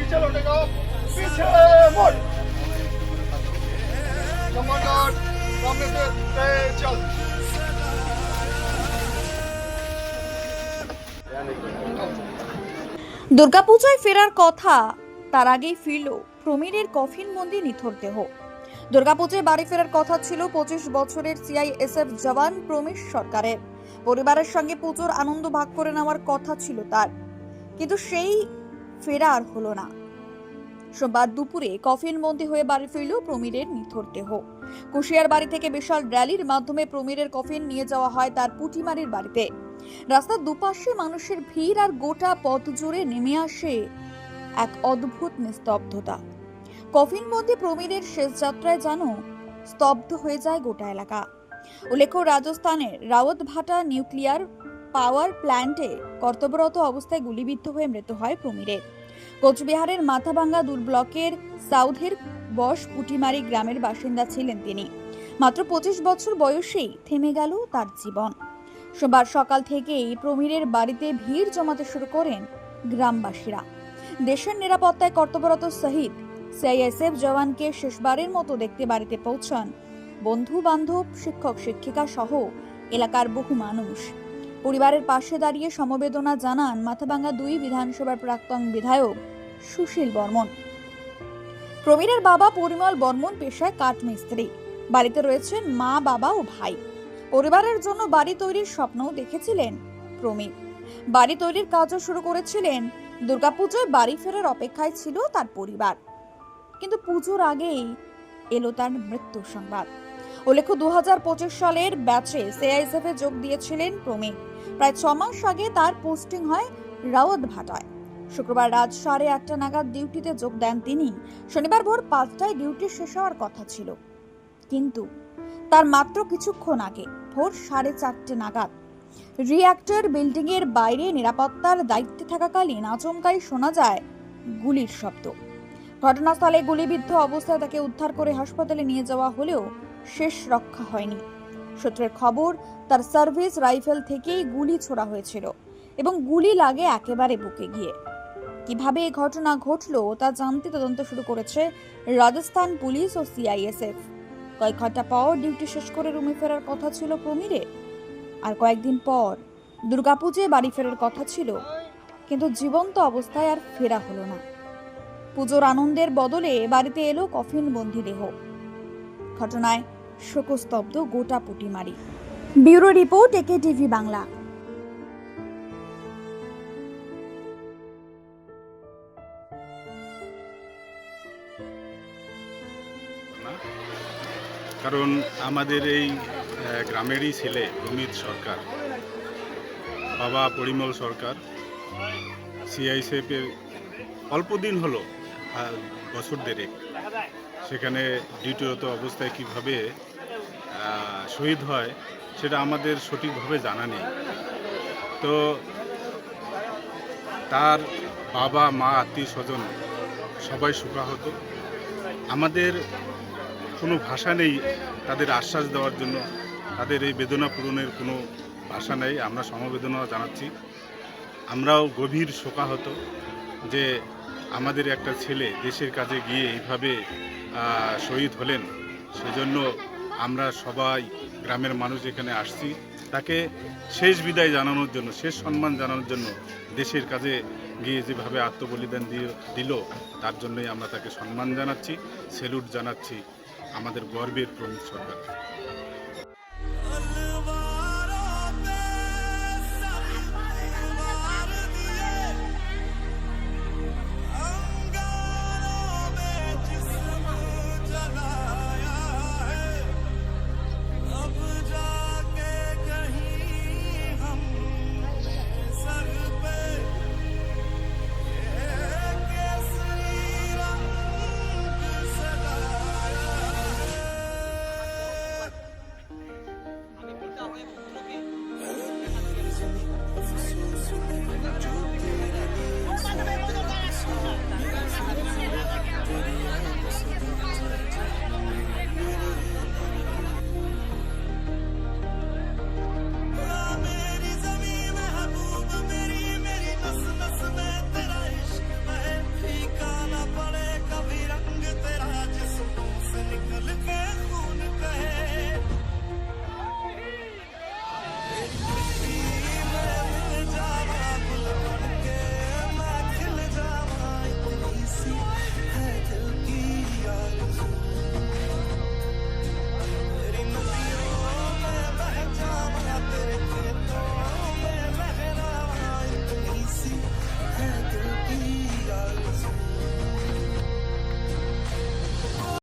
पीछे लौटेगा, पीछे मुड़। कमांडर सामने से तेज चल। দুর্গাপূজায় ফেরার কথা, তার আগেই ফিরল প্রমীরের কফিনবন্দি নিথর দেহ। দুর্গাপূজায় বাড়ি ফেরার কথা ছিল 25 বছরের সিআইএসএফ জওয়ান প্রমীর সরকারের। পরিবারের সঙ্গে পুজোর আনন্দ ভাগ করে নেওয়ার কথা ছিল তার, কিন্তু সেই ফেরা আর হলো না। সোমবার দুপুরে কফিনবন্দি হয়ে বাড়ি ফিরল প্রমীরের নিথর দেহ। কুশিয়ার বাড়ি থেকে বিশাল র্যালির মাধ্যমে প্রমীরের কফিন নিয়ে যাওয়া হয় তার পুটিমারির বাড়িতে। রাস্তার দুপাশে মানুষের ভিড় আর গোটা পথ জুড়ে নেমে আসে এক অদ্ভুত নিস্তব্ধতা। কফিনবন্দি প্রমীরের শেষ যাত্রায় যেন স্তব্ধ হয়ে যায় গোটা এলাকা। উল্লেখ্য, রাজস্থানের রাওয়াতভাটা নিউক্লিয়ার পাওয়ার প্ল্যান্টে কর্তব্যরত অবস্থায় গুলিবিদ্ধ হয়ে মৃত্যু হয় প্রমীরের। কোচবিহারের মাথাভাঙ্গা 2 ব্লকের সাউথের বস পুটিমারি গ্রামের বাসিন্দা ছিলেন তিনি। মাত্র 25 বছর বয়সেই থেমে গেল তার জীবন। সোমবার সকাল থেকেই প্রমীরের বাড়িতে ভিড় জমাতে শুরু করেন গ্রামবাসীরা। দেশের নিরাপত্তায় কর্তব্যরত শহীদ সিআইএসএফ জওয়ানকে শেষবারের মতো দেখতে বাড়িতে পৌঁছান বন্ধু বান্ধব, শিক্ষক শিক্ষিকা সহ এলাকার বহু মানুষ। পরিবারের পাশে দাঁড়িয়ে সমবেদনা জানান মাথাভাঙ্গা 2 বিধানসভার প্রাক্তন বিধায়ক সুশীল বর্মন। প্রমীরের বাবা পরিমল বর্মন পেশায় কাঠমিস্ত্রি। বাড়িতে রয়েছেন মা, বাবা ও ভাই। পরিবারের জন্য বাড়ি তৈরির স্বপ্নও দেখেছিলেন প্রমীর। বাড়ি তৈরির কাজও শুরু করেছিলেন। দুর্গাপূজায় বাড়ি ফেরার অপেক্ষায় ছিল তার পরিবার, কিন্তু পুজোর আগেই এলো তার মৃত্যুর সংবাদ। উল্লেখ্য, 2025 সালের ব্যাচে সিআইএসএফ এ যোগ দিয়েছিলেন প্রমীর। প্রায় 6 মাস আগে তার পোস্টিং হয় রাওয়াতভাটায়। শুক্রবার রাত 1:30 নাগাদ ডিউটিতে যোগ দেন তিনি। শনিবার ভোর 5টায় ডিউটি শেষ হওয়ার কথা ছিল, কিন্তু তার মাত্র কিছুক্ষণ আগে ভোর 4:30 নাগাদ রিঅ্যাক্টর বিল্ডিং এর বাইরে নিরাপত্তার দায়িত্বে থাকাকালীন আচমকাই শোনা যায় গুলির শব্দ। ঘটনাস্থলে গুলিবিদ্ধ অবস্থায় তাকে উদ্ধার করে হাসপাতালে নিয়ে যাওয়া হলেও শেষ রক্ষা হয়নি। সূত্রের খবর, তার সার্ভিস রাইফেল থেকেই গুলি ছোড়া হয়েছিল এবং গুলি লাগে একেবারে বুকে গিয়ে। কিভাবে এই ঘটনা ঘটলো তা জানতে তদন্ত শুরু করেছে রাজস্থান পুলিশ ও সিআইএসএফ। কয়েক ঘন্টা পর ডিউটি শেষ করে রুমে ফেরার কথা ছিল প্রমীরের। আর কয়েকদিন পর দুর্গাপূজায় বাড়ি ফেরার কথা ছিল, কিন্তু জীবন্ত অবস্থায় আর ফেরা হলো না। পুজোর আনন্দের বদলে বাড়িতে এলো কফিনবন্দি দেহ। ঘটনায় শোকস্তব্ধ গোটা পুটিমারি। ব্যুরো রিপোর্ট, একেটিভি বাংলা। কারণ আমাদের এই গ্রামেরই ছেলে প্রমীর সরকার, বাবা পরিমল সরকার সিআইএসএফের অল্প দিন হলো, বছর দেড়েক সেখানে ডিউটিরত অবস্থায় কিভাবে শহীদ হয় সেটা আমাদের সঠিকভাবে জানা নেই। তো তার বাবা, মা, আত্মীয় স্বজন সবাই শোকাহত। আমাদের কোনো ভাষা নেই তাদের আশ্বাস দেওয়ার জন্য, তাদের এই বেদনা পূরণের কোনো ভাষা নেই। আমরা সমবেদনা জানাচ্ছি। আমরাও গভীর শোকাহত যে আমাদের একটা ছেলে দেশের কাজে গিয়ে এইভাবে শহীদ হলেন। সেজন্য আমরা সবাই গ্রামের মানুষ এখানে আসছি তাকে শেষ বিদায় জানানোর জন্য, শেষ সম্মান জানানোর জন্য। দেশের কাজে গিয়ে যেভাবে আত্মবলিদান দিল তার জন্যই আমরা তাকে সম্মান জানাচ্ছি, স্যালুট জানাচ্ছি। আমাদের গর্বের প্রমীর সরকার।